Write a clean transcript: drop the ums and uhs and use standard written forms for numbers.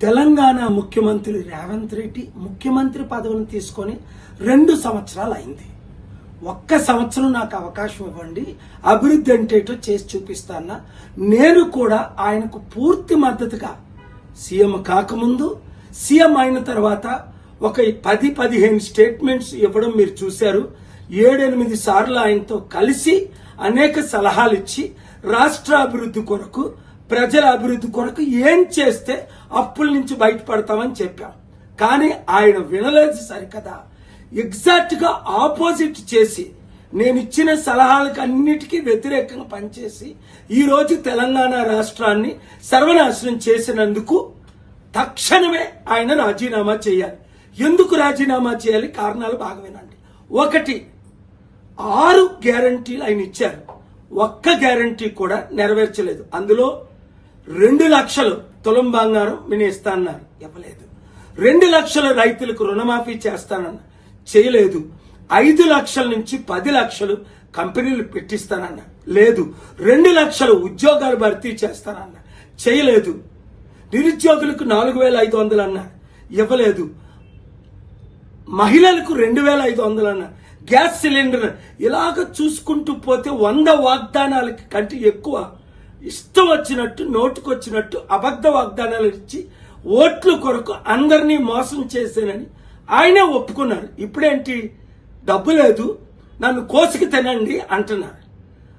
తెలంగాణ ముఖ్యమంత్రి రేవంత్ రెడ్డి ముఖ్యమంత్రి పదవిని తీసుకొని 2 సంవత్సరాలు అయింది. ఒక్క సంవత్సరం నాకు అవకాశం ఇవ్వండి, అభివృద్ధి అంటేటో చేసి చూపిస్తానా. నేను కూడా ఆయనకు పూర్తి మద్దతుగా సీఎం కాకముందు, సీఎం అయిన తర్వాత ఒక 10-15 స్టేట్మెంట్స్ ఇవ్వడం మీరు చూశారు. 7-8 సార్లు ఆయనతో కలిసి అనేక సలహాలు ఇచ్చి రాష్ట్ర అభివృద్ధి కొరకు, ప్రజల అభివృద్ధి కొరకు ఏం చేస్తే అప్పుల నుంచి బయటపడతామని చెప్పాం. కానీ ఆయన వినలేదు సరికదా, ఎగ్జాక్ట్ గా ఆపోజిట్ చేసి నేను ఇచ్చిన సలహాలకు అన్నిటికీ వ్యతిరేకంగా పనిచేసి ఈ రోజు తెలంగాణ రాష్ట్రాన్ని సర్వనాశనం చేసినందుకు తక్షణమే ఆయన రాజీనామా చేయాలి. ఎందుకు రాజీనామా చేయాలి? కారణాలు బాగా వినండి. 1, 6 గ్యారంటీలు ఆయన ఇచ్చారు, ఒక్క గ్యారంటీ కూడా నెరవేర్చలేదు. అందులో 2 లక్షలు తులం బంగారం వినేస్తానన్నారు, ఇవ్వలేదు. 2 లక్షల రైతులకు రుణమాఫీ చేస్తానన్న, చేయలేదు. 5 లక్షల నుంచి 10 లక్షలు కంపెనీలు పెట్టిస్తానన్న, లేదు. 2 లక్షల ఉద్యోగాలు భర్తీ చేస్తానన్న, చేయలేదు. నిరుద్యోగులకు 4,500 అన్నారు, ఇవ్వలేదు. మహిళలకు 2,500 అన్నారు. గ్యాస్ సిలిండర్ ఇలాగ చూసుకుంటూ పోతే 100 వాగ్దానాలకి కంటే ఎక్కువ ఇష్టం వచ్చినట్టు నోటుకొచ్చినట్టు అబద్ధ వాగ్దానాలు ఇచ్చి ఓట్ల కొరకు అందరినీ మోసం చేశానని ఆయనే ఒప్పుకున్నారు. ఇప్పుడేంటి, డబ్బు లేదు, నన్ను కోసికి తినండి అంటున్నారు.